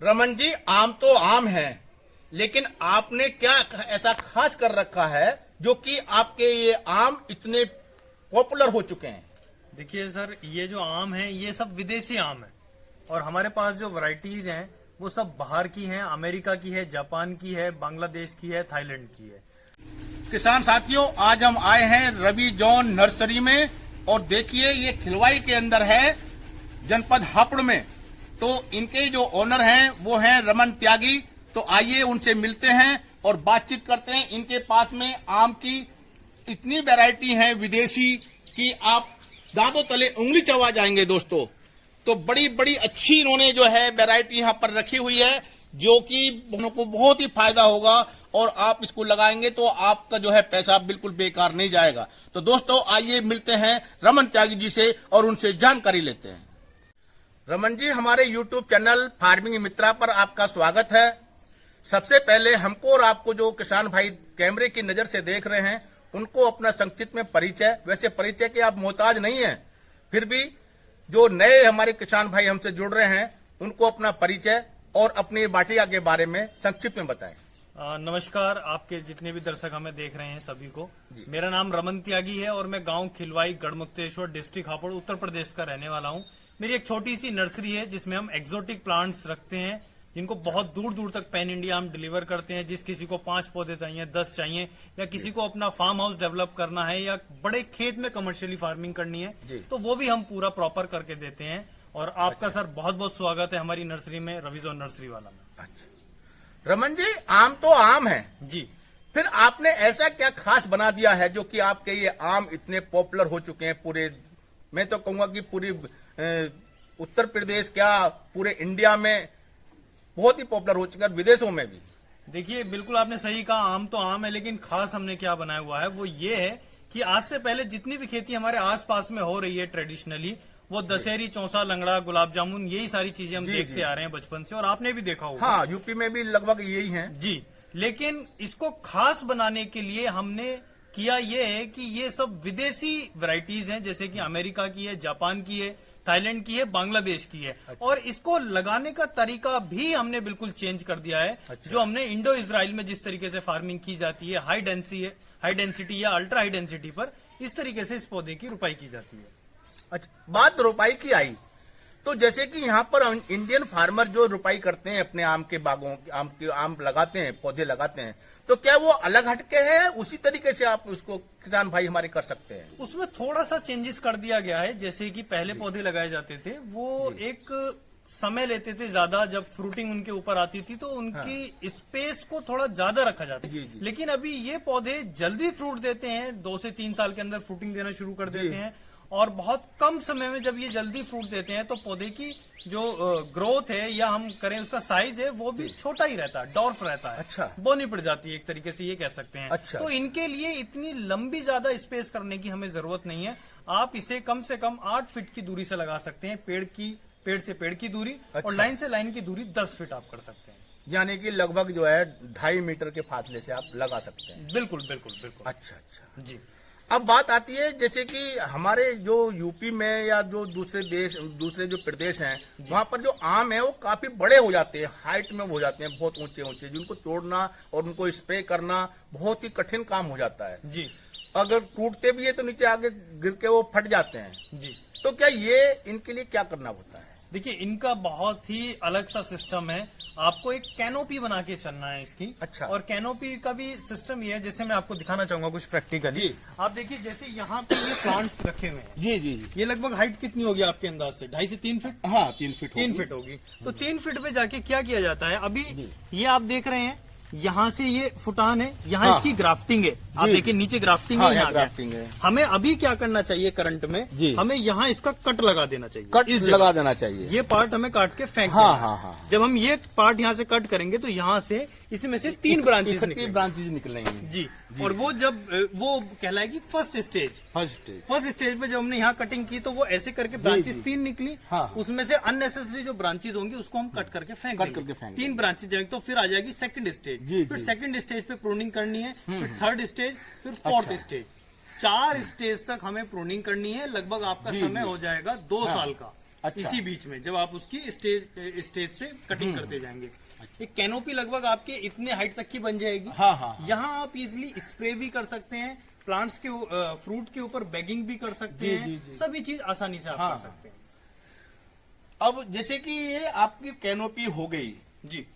रमन जी, आम तो आम है, लेकिन आपने क्या ऐसा खास कर रखा है जो कि आपके ये आम इतने पॉपुलर हो चुके हैं? देखिए सर, ये जो आम है ये सब विदेशी आम है और हमारे पास जो वैरायटीज हैं वो सब बाहर की हैं, अमेरिका की है, जापान की है, बांग्लादेश की है, थाईलैंड की है। किसान साथियों, आज हम आए हैं रवि जॉन नर्सरी में और देखिए ये खिलवाई के अंदर है, जनपद हापुड़ में। तो इनके जो ओनर हैं वो हैं रमन त्यागी। तो आइए उनसे मिलते हैं और बातचीत करते हैं। इनके पास में आम की इतनी वैरायटी है विदेशी कि आप दांतों तले उंगली चबा जाएंगे दोस्तों। तो बड़ी बड़ी अच्छी इन्होंने जो है वैरायटी यहाँ पर रखी हुई है, जो कि उनको बहुत ही फायदा होगा और आप इसको लगाएंगे तो आपका जो है पैसा बिल्कुल बेकार नहीं जाएगा। तो दोस्तों आइए मिलते हैं रमन त्यागी जी से और उनसे जानकारी लेते हैं। रमन जी, हमारे YouTube चैनल फार्मिंग मित्रा पर आपका स्वागत है। सबसे पहले हमको और आपको जो किसान भाई कैमरे की नजर से देख रहे हैं उनको अपना संक्षिप्त में परिचय, वैसे परिचय के आप मोहताज नहीं हैं, फिर भी जो नए हमारे किसान भाई हमसे जुड़ रहे हैं उनको अपना परिचय और अपनी बाटिया के बारे में संक्षिप्त में बताएं। नमस्कार, आपके जितने भी दर्शक हमें देख रहे हैं सभी को। मेरा नाम रमन त्यागी है और मैं गांव खिलवाई, गढ़मुक्तेश्वर, डिस्ट्रिक्ट हापुड़, उत्तर प्रदेश का रहने वाला हूं। मेरी एक छोटी सी नर्सरी है जिसमें हम एक्सोटिक प्लांट्स रखते हैं जिनको बहुत दूर दूर तक पैन इंडिया हम डिलीवर करते हैं। जिस किसी को 5 पौधे चाहिए, 10 चाहिए, या किसी को अपना फार्म हाउस डेवलप करना है या बड़े खेत में कमर्शियली फार्मिंग करनी है तो वो भी हम पूरा प्रॉपर करके देते हैं। और आपका सर बहुत बहुत स्वागत है हमारी नर्सरी में, रवि जॉन नर्सरी वाला में। रमन जी, आम तो आम है जी, फिर आपने ऐसा क्या खास बना दिया है जो कि आपके ये आम इतने पॉपुलर हो चुके हैं पूरे, मैं तो कहूंगा कि पूरी उत्तर प्रदेश क्या पूरे इंडिया में बहुत ही पॉपुलर हो चुका है, विदेशों में भी। देखिए बिल्कुल आपने सही कहा, आम तो आम है, लेकिन खास हमने क्या बनाया हुआ है वो ये है कि आज से पहले जितनी भी खेती हमारे आसपास में हो रही है ट्रेडिशनली, वो दशहरी, चौसा, लंगड़ा, गुलाब जामुन, यही सारी चीजें हम देखते आ रहे हैं बचपन से और आपने भी देखा होगा। हाँ, यूपी में भी लगभग यही है जी। लेकिन इसको खास बनाने के लिए हमने किया ये है कि ये सब विदेशी वैरायटीज हैं, जैसे कि अमेरिका की है, जापान की है, थाईलैंड की है, बांग्लादेश की है। अच्छा। और इसको लगाने का तरीका भी हमने बिल्कुल चेंज कर दिया है। अच्छा। जो हमने इंडो इजराइल में जिस तरीके से फार्मिंग की जाती है, हाई डेंसिटी या अल्ट्रा हाई डेंसिटी पर, इस तरीके से इस पौधे की रुपाई की जाती है। अच्छा, बात रुपाई की आई तो जैसे कि यहाँ पर इंडियन फार्मर जो रुपाई करते हैं अपने आम के बागों, आम लगाते हैं, पौधे लगाते हैं, तो क्या वो अलग हटके है? उसी तरीके से आप उसको किसान भाई हमारे कर सकते हैं? उसमें थोड़ा सा चेंजेस कर दिया गया है। जैसे कि पहले पौधे लगाए जाते थे वो एक समय लेते थे ज्यादा, जब फ्रूटिंग उनके ऊपर आती थी तो उनकी स्पेस को थोड़ा ज्यादा रखा जाता है। लेकिन अभी ये पौधे जल्दी फ्रूट देते हैं, 2 से 3 साल के अंदर फ्रूटिंग देना शुरू कर देते हैं और बहुत कम समय में जब ये जल्दी फ्रूट देते हैं तो पौधे की जो ग्रोथ है या हम करें उसका साइज है वो भी छोटा ही रहता है, डॉर्फ रहता है। अच्छा, बोनी पड़ जाती है एक तरीके से, ये कह सकते हैं। अच्छा। तो इनके लिए इतनी लंबी ज्यादा स्पेस करने की हमें जरूरत नहीं है। आप इसे कम से कम 8 फीट की दूरी से लगा सकते हैं, पेड़ से पेड़ की दूरी। अच्छा। और लाइन से लाइन की दूरी 10 फीट आप कर सकते हैं, यानी कि लगभग जो है 2.5 मीटर के फासले से आप लगा सकते हैं। बिल्कुल बिल्कुल बिल्कुल। अच्छा जी। अब बात आती है जैसे कि हमारे जो यूपी में या जो दूसरे जो प्रदेश हैं वहां पर जो आम है वो काफी बड़े हो जाते हैं, हाइट में हो जाते हैं, बहुत ऊंचे, जिनको तोड़ना और उनको स्प्रे करना बहुत ही कठिन काम हो जाता है। जी। अगर टूटते भी है तो नीचे आगे गिर के वो फट जाते हैं। जी। तो क्या ये इनके लिए क्या करना होता है? देखिए इनका बहुत ही अलग सा सिस्टम है। आपको एक कैनोपी बना के चलना है इसकी। अच्छा। और कैनोपी का भी सिस्टम ये है, जैसे मैं आपको दिखाना चाहूंगा कुछ प्रैक्टिकली। आप देखिए जैसे यहाँ पे ये प्लांट्स रखे हुए हैं। जी। ये लगभग हाइट कितनी होगी आपके अंदाज से? 2.5 से 3 फीट? हाँ, 3 फीट। 3 फीट होगी। तो 3 फीट पे जाके क्या किया जाता है, अभी ये आप देख रहे हैं यहाँ से ये फुटान है, यहाँ इसकी ग्राफ्टिंग है। आप देखिए नीचे ग्राफ्टिंग है, यहाँ ग्राफ्टिंग है। हमें अभी क्या करना चाहिए करंट में, हमें यहाँ इसका कट लगा देना चाहिए, कट लगा देना चाहिए। ये पार्ट हमें काट के फेंक देना है। जब हम ये पार्ट यहाँ से कट करेंगे तो यहाँ से इसमें से 3 ब्रांचेज निकलेंगी। जी। और वो जब वो कहलाएगी फर्स्ट स्टेज पे जब हमने यहाँ कटिंग की तो वो ऐसे करके ब्रांचेज 3 निकली। उसमें से अननेसेसरी जो ब्रांचेज होंगी उसको हम कट करके फेंक देंगे। 3 ब्रांचेज जाएंगे तो फिर आ जाएगी सेकंड स्टेज। फिर सेकंड स्टेज पे प्रूनिंग करनी है, फिर थर्ड स्टेज, फिर फोर्थ स्टेज। 4 स्टेज तक हमें प्रूनिंग करनी है। लगभग आपका समय हो जाएगा 2 साल का। अच्छा। इसी बीच में जब आप उसकी स्टेज से कटिंग करते जाएंगे, एक कैनोपी लगभग आपके इतने हाइट तक की बन जाएगी। हाँ हाँ। यहाँ आप इजिली स्प्रे भी कर सकते हैं, प्लांट्स के फ्रूट के ऊपर बैगिंग भी कर सकते जी, हैं। जी, जी। सभी चीज आसानी से आप हाँ, कर सकते हैं। अब जैसे कि ये आपकी कैनोपी हो गई जी,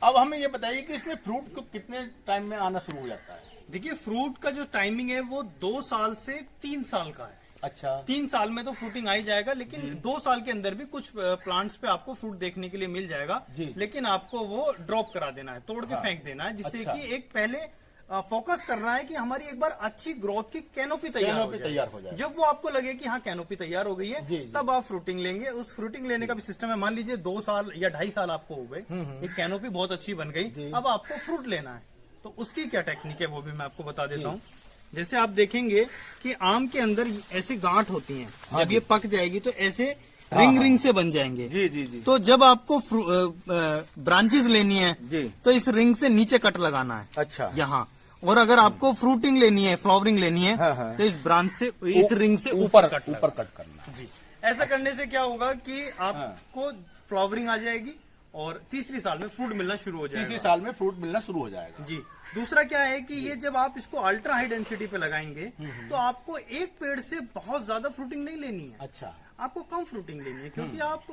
अब हमें ये बताइए कि इसमें फ्रूट को कितने टाइम में आना शुरू हो जाता है? देखिए फ्रूट का जो टाइमिंग है वो 2 साल से 3 साल का है। अच्छा। 3 साल में तो फ्रूटिंग आ ही जाएगा, लेकिन 2 साल के अंदर भी कुछ प्लांट्स पे आपको फ्रूट देखने के लिए मिल जाएगा। जी। लेकिन आपको वो ड्रॉप करा देना है, तोड़ के हाँ। फेंक देना है, जिससे अच्छा। कि एक पहले फोकस करना है कि हमारी एक बार अच्छी ग्रोथ की कैनोपी तैयार हो जाए। जब वो आपको लगे कि हाँ कैनोपी तैयार हो गई है, जी, जी। तब आप फ्रूटिंग लेंगे। उस फ्रूटिंग लेने का भी सिस्टम है। मान लीजिए 2 साल या 2.5 साल आपको हो गए, एक कैनोपी बहुत अच्छी बन गई, जी। अब आपको फ्रूट लेना है, तो उसकी क्या टेक्निक है वो भी मैं आपको बता देता हूँ। जैसे आप देखेंगे कि आम के अंदर ऐसे गांठ होती हैं, हाँ जब ये पक जाएगी तो ऐसे रिंग से बन जाएंगे। जी जी जी। तो जब आपको ब्रांचेस लेनी है जी। तो इस रिंग से नीचे कट लगाना है, अच्छा। यहाँ। और अगर आपको फ्रूटिंग लेनी है, फ्लावरिंग लेनी है, हाँ, हाँ। तो इस ब्रांच से, इस रिंग से ऊपर कट कट करना। जी। ऐसा करने से क्या होगा कि आपको फ्लावरिंग आ जाएगी और तीसरी साल में फ्रूट मिलना शुरू हो जाएगा। तीसरे साल में फ्रूट मिलना शुरू हो जाएगा। जी। दूसरा क्या है कि ये जब आप इसको अल्ट्रा हाई डेंसिटी पे लगाएंगे तो आपको एक पेड़ से बहुत ज्यादा फ्रूटिंग नहीं लेनी है। अच्छा। आपको कम फ्रूटिंग लेनी है, क्योंकि आप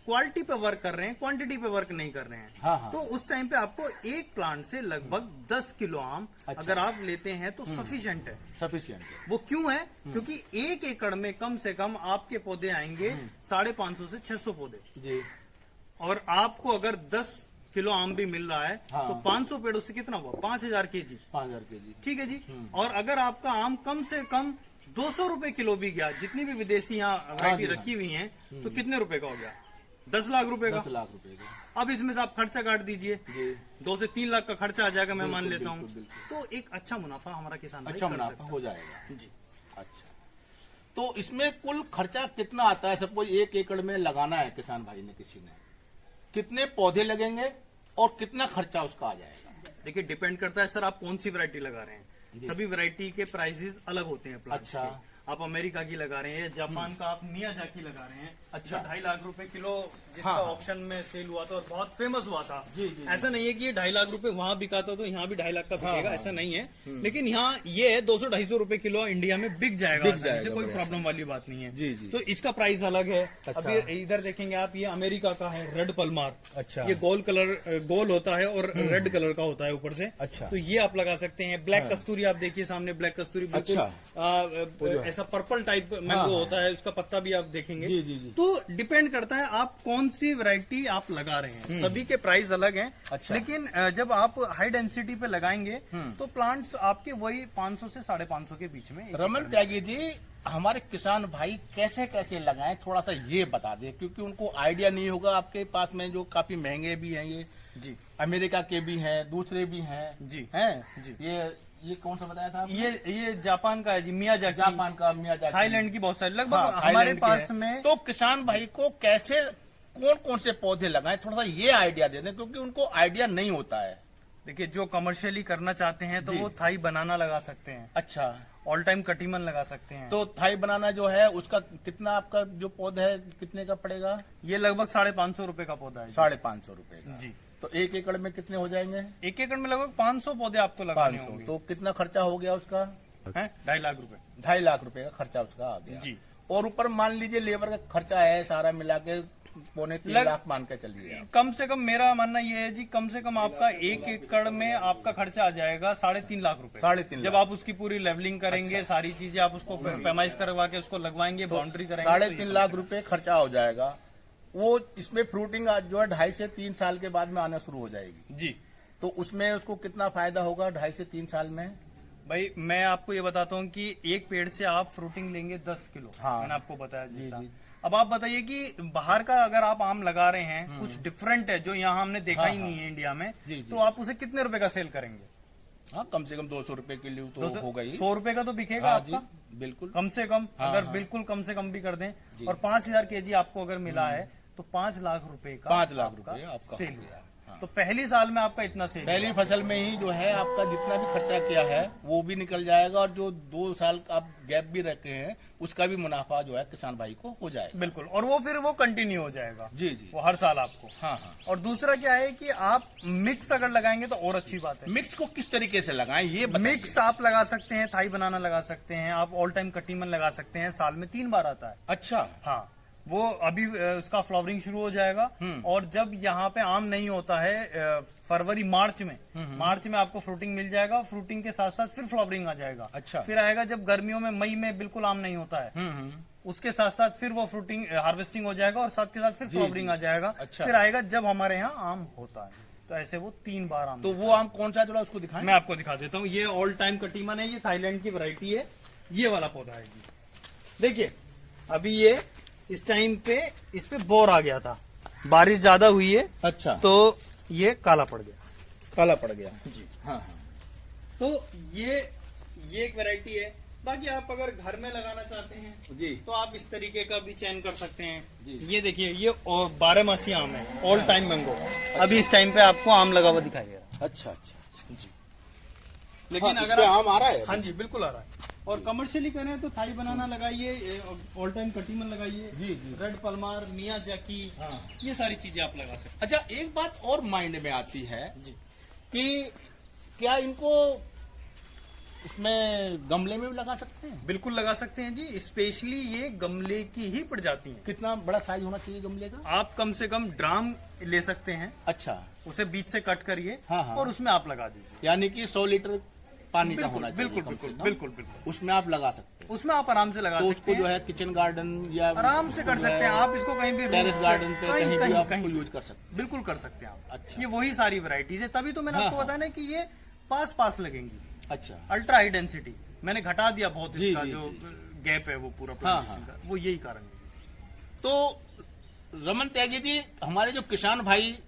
क्वालिटी पे वर्क कर रहे हैं, क्वांटिटी पे वर्क नहीं कर रहे हैं। हाँ, हाँ। तो उस टाइम पे आपको एक प्लांट से लगभग 10 किलो आम अच्छा। अगर आप लेते हैं तो सफिशिएंट है। सफिशिएंट। वो क्यों है? क्योंकि 1 एकड़ में कम से कम आपके पौधे आएंगे 550 से 600 पौधे। जी। और आपको अगर 10 किलो आम भी मिल रहा है हाँ। तो 500 पेड़ों से कितना हुआ? 5000 केजी। 5000 केजी। ठीक है जी। और अगर आपका आम कम से कम 200 रुपए किलो भी गया, जितनी भी विदेशी यहाँ वैरायटी जी, रखी हुई है, तो कितने रुपए का हो गया? 10 लाख रुपए का। 10 लाख रुपए का। अब इसमें से आप खर्चा काट दीजिए, जी। 2 से 3 लाख का खर्चा आ जाएगा, मैं मान लेता हूँ। बिल्कुल, बिल्कुल। तो एक अच्छा मुनाफा हमारा किसान भाई अच्छा कर मुनाफा सकता हो जाएगा। है। जी। अच्छा। तो इसमें कुल खर्चा कितना आता है? सपोज 1 एकड़ में लगाना है किसान भाई ने, किसी ने, कितने पौधे लगेंगे और कितना खर्चा उसका आ जाएगा? देखिए डिपेंड करता है सर, आप कौन सी वैरायटी लगा रहे हैं। सभी वैरायटी के प्राइसेस अलग होते हैं प्लांट्स अच्छा। के। आप अमेरिका की लगा रहे हैं, जापान का आप मियाजाकी लगा रहे हैं, अच्छा। 2.5 लाख रुपए किलो जिसका हाँ। ऑप्शन में सेल हुआ था और बहुत फेमस हुआ था। जी, जी, ऐसा नहीं है कि ये 2.5 लाख रुपए वहां बिका था तो यहाँ भी 2.5 लाख का बिकेगा, हाँ। ऐसा नहीं है। लेकिन यहाँ ये है 200-250 रुपए किलो इंडिया में बिक जाएगा, बिक आसानी से, जाएगा, कोई बढ़िया। प्रॉब्लम वाली बात नहीं है। जी, जी। तो इसका प्राइस अलग है। अच्छा। अभी इधर देखेंगे आप, ये अमेरिका का है रेड पलमार। अच्छा। ये गोल होता है और रेड कलर का होता है ऊपर से। अच्छा। तो ये आप लगा सकते हैं। ब्लैक कस्तूरी आप देखिए सामने, ब्लैक कस्तूरी बिल्कुल ऐसा पर्पल टाइप मैंगो होता है, उसका पत्ता भी आप देखेंगे। जी, जी, जी। तो डिपेंड करता है आप कौन सी वैरायटी आप लगा रहे हैं। सभी के प्राइस अलग हैं। अच्छा। लेकिन जब आप हाई डेंसिटी पे लगाएंगे तो प्लांट्स आपके वही 500 से 550 के बीच में। रमन त्यागी जी, हमारे किसान भाई कैसे कैसे लगाएं, थोड़ा सा ये बता दें, क्योंकि उनको आइडिया नहीं होगा। आपके पास में जो काफी महंगे भी हैं, ये जी अमेरिका के भी हैं, दूसरे भी हैं। जी। हैं जी। ये कौन सा बताया था आपने? ये जापान का है जी, मियाजाकी। जापान का मियाजाकी। थाईलैंड की बहुत सारी लगभग हाँ, हमारे थाईलैंड के पास हैं। में। तो किसान भाई को कैसे, कौन कौन से पौधे लगाएं, थोड़ा सा ये आइडिया दे दें, क्योंकि उनको आइडिया नहीं होता है। देखिए जो कमर्शियली करना चाहते हैं तो जी। वो थाई बनाना लगा सकते हैं, अच्छा। ऑल टाइम कटीमन लगा सकते हैं। तो थाई बनाना जो है उसका कितना, आपका जो पौधा है कितने का पड़ेगा? ये लगभग 550 रुपए का पौधा है जी। 550 रुपए का। जी। तो 1 एकड़ में कितने हो जाएंगे? 1 एकड़ में लगभग 500 पौधे आपको लगाने 500। होंगे। तो कितना खर्चा हो गया उसका? 2.5 लाख रुपए। 2.5 लाख रुपए का खर्चा उसका आ गया। जी। और ऊपर मान लीजिए लेबर का खर्चा है, सारा मिला के 2.25 लाख मान के चलिए आप। कम से कम मेरा मानना ये है जी, कम से कम आपका 1 एकड़ में आपका खर्चा आ जाएगा 3.5 लाख रुपए। 3.5 जब लाख। आप उसकी पूरी लेवलिंग करेंगे, सारी चीजें आप उसको पैमाइश करवा के उसको लगवाएंगे, बाउंड्री करेंगे, 3.5 लाख रुपए खर्चा हो जाएगा। वो इसमें फ्रूटिंग जो है 2.5 से 3 साल के बाद में आना शुरू हो जाएगी। जी। तो उसमें उसको कितना फायदा होगा 2.5 से 3 साल में? भाई मैं आपको ये बताता हूँ कि एक पेड़ से आप फ्रूटिंग लेंगे 10 किलो। हाँ। मैंने आपको बताया जैसा। जी। अब आप बताइए कि बाहर का अगर आप आम लगा रहे हैं, कुछ डिफरेंट है जो यहाँ हमने देखा ही नहीं है इंडिया में, जी। तो आप उसे कितने रुपए का सेल करेंगे? हाँ, कम से कम 200 रुपए के लिए तो होगा ही। 100 रुपए का तो बिकेगा हाँ आपका, जी, बिल्कुल। कम से कम। हाँ, अगर हाँ। बिल्कुल कम से कम भी कर दें जी। और 5000 केजी आपको अगर मिला है तो 5 लाख रुपए का 5 लाख आपका रुपए आपका सेल हो हुआ। गया। तो पहली साल में आपका इतना सेल पहली फसल में ही जो है आपका जितना भी खर्चा किया है वो भी निकल जाएगा, और जो 2 साल का आप गैप भी रखे हैं उसका भी मुनाफा जो है किसान भाई को हो जाएगा। बिल्कुल, और वो फिर वो कंटिन्यू हो जाएगा। जी जी, वो हर साल आपको। हाँ हाँ। और दूसरा क्या है कि आप मिक्स अगर लगाएंगे तो और अच्छी बात है। मिक्स को किस तरीके से लगाएं ये बताइए। मिक्स आप लगा सकते हैं, थाई बनाना लगा सकते हैं, आप ऑल टाइम कटीमन लगा सकते हैं, साल में 3 बार आता है। अच्छा, हाँ, वो अभी उसका फ्लावरिंग शुरू हो जाएगा। और जब यहाँ पे आम नहीं होता है फरवरी मार्च में आपको फ्रूटिंग मिल जाएगा, फ्रूटिंग के साथ साथ फिर फ्लावरिंग आ जाएगा। अच्छा। फिर आएगा जब गर्मियों में मई में बिल्कुल आम नहीं होता है, उसके साथ साथ फिर वो फ्रूटिंग हार्वेस्टिंग हो जाएगा और साथ के साथ फिर फ्लावरिंग आ जाएगा। अच्छा। फिर आएगा जब हमारे यहाँ आम होता है, तो ऐसे वो 3 बार आम। तो वो आम कौन सा थोड़ा उसको दिखाएं। मैं आपको दिखा देता हूँ। ये ऑल टाइम कटीमन है, ये थाईलैंड की वैरायटी है, ये वाला पौधा है जी। देखिए अभी ये इस टाइम पे इस पे बोर आ गया था, बारिश ज्यादा हुई है। अच्छा, तो ये काला पड़ गया। काला पड़ गया जी हाँ हाँ। तो ये एक वैरायटी है। बाकी आप अगर घर में लगाना चाहते हैं जी तो आप इस तरीके का भी चयन कर सकते हैं। जी। ये देखिए, ये 12 आम है, ऑल टाइम मैंगो। अभी इस टाइम पे आपको आम लगा हुआ दिखाई दे रहा है। अच्छा अच्छा जी, लेकिन हाँ, अगर आम आ रहा है। हाँ जी बिल्कुल आ रहा है। और कमर्शियली करें तो थाई बनाना लगाइए, ऑल टाइम कटीमन लगाइए, जी जी, रेड पलमार, मिया जाकी, हाँ, ये सारी चीजें आप लगा सकते अच्छा एक बात और माइंड में आती है जी। कि क्या इनको इसमें गमले में भी लगा सकते हैं। बिल्कुल लगा सकते हैं जी, स्पेशली ये गमले की ही प्रजाति है। कितना बड़ा साइज होना चाहिए गमले का। आप कम से कम ड्राम ले सकते हैं, अच्छा, उसे बीच से कट करिए, हाँ, हाँ। और उसमें आप लगा दीजिए। यानी कि 100 लीटर पानी का होना चाहिए। बिल्कुल कम से बिल्कुल कम। बिल्कुल बिल्कुल, उसमें आप लगा सकते हैं। उसमें आप आराम से लगा तो सकते उसको हैं। जो है किचन गार्डन या आराम से कर सकते हैं आप इसको, कहीं भी टेरेस गार्डन पे कहीं भी आप कहीं यूज कर सकते हैं। बिल्कुल कर सकते हैं आप। अच्छा। ये वही सारी वैरायटीज है, तभी तो मैंने हाँ, आपको हाँ। बताया ना कि ये पास लगेंगी। अच्छा, अल्ट्रा हाई डेंसिटी मैंने घटा दिया बहुत, जी, इसका जी, जो जी। गैप है वो पूरा हाँ, population हाँ। का, वो यही कारण है। तो रमन त्यागी जी, हमारे जो किसान भाई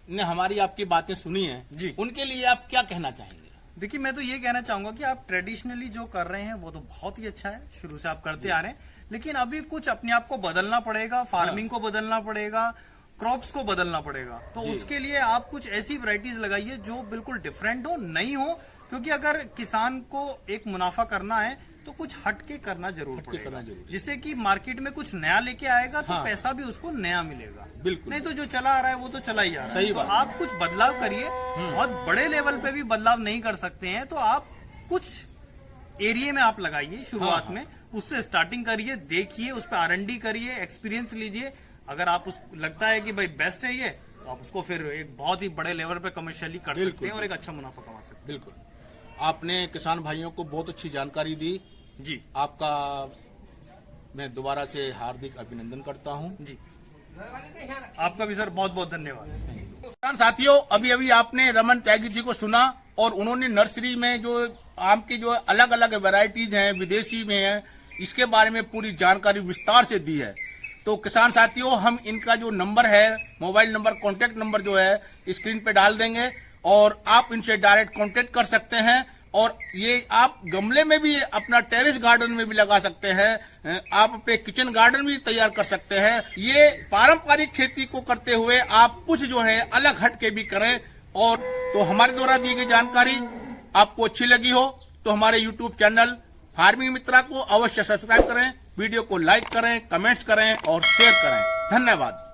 ने हमारी आपकी बातें सुनी हैं जी, उनके लिए आप क्या कहना चाहेंगे। देखिए मैं तो ये कहना चाहूंगा कि आप ट्रेडिशनली जो कर रहे हैं वो तो बहुत ही अच्छा है, शुरू से आप करते आ रहे हैं, लेकिन अभी कुछ अपने आप को बदलना पड़ेगा, फार्मिंग को बदलना पड़ेगा, क्रॉप्स को बदलना पड़ेगा। तो जी। उसके लिए आप कुछ ऐसी वैरायटीज लगाइए जो बिल्कुल डिफरेंट हो, नई हो, क्योंकि अगर किसान को एक मुनाफा करना है तो कुछ हटके करना जरूर पड़ेगा, जिससे कि मार्केट में कुछ नया लेके आएगा तो हाँ। पैसा भी उसको नया मिलेगा। बिल्कुल, नहीं तो जो चला आ रहा है वो तो चला ही आ रहा है। सही तो बात। आप कुछ बदलाव करिए, बहुत बड़े लेवल पे भी बदलाव नहीं कर सकते हैं तो आप कुछ एरिया में आप लगाइए शुरुआत हाँ, में, उससे स्टार्टिंग करिए, देखिए, उस पर R&D करिए, एक्सपीरियंस लीजिए। अगर आप उस लगता है कि भाई बेस्ट है ये, तो आप उसको फिर एक बहुत ही बड़े लेवल पे कमर्शियली कर सकते हैं और एक अच्छा मुनाफा कमा सकते हैं। बिल्कुल, आपने किसान भाइयों को बहुत अच्छी जानकारी दी जी, आपका मैं दोबारा से हार्दिक अभिनंदन करता हूं। जी, आपका भी सर बहुत बहुत धन्यवाद। किसान साथियों, अभी अभी आपने रमन त्यागी जी को सुना और उन्होंने नर्सरी में जो आम की जो अलग अलग वैरायटीज हैं, विदेशी में है, इसके बारे में पूरी जानकारी विस्तार से दी है। तो किसान साथियों, हम इनका जो नंबर है, मोबाइल नंबर, कॉन्टेक्ट नंबर जो है स्क्रीन पे डाल देंगे और आप इनसे डायरेक्ट कॉन्टेक्ट कर सकते हैं। और ये आप गमले में भी, अपना टेरेस गार्डन में भी लगा सकते हैं, आप अपने किचन गार्डन भी तैयार कर सकते हैं। ये पारंपरिक खेती को करते हुए आप कुछ जो है अलग हट के भी करें। और तो हमारे द्वारा दी गई जानकारी आपको अच्छी लगी हो तो हमारे YouTube चैनल फार्मिंग मित्रा को अवश्य सब्सक्राइब करें, वीडियो को लाइक करें, कमेंट्स करें और शेयर करें। धन्यवाद।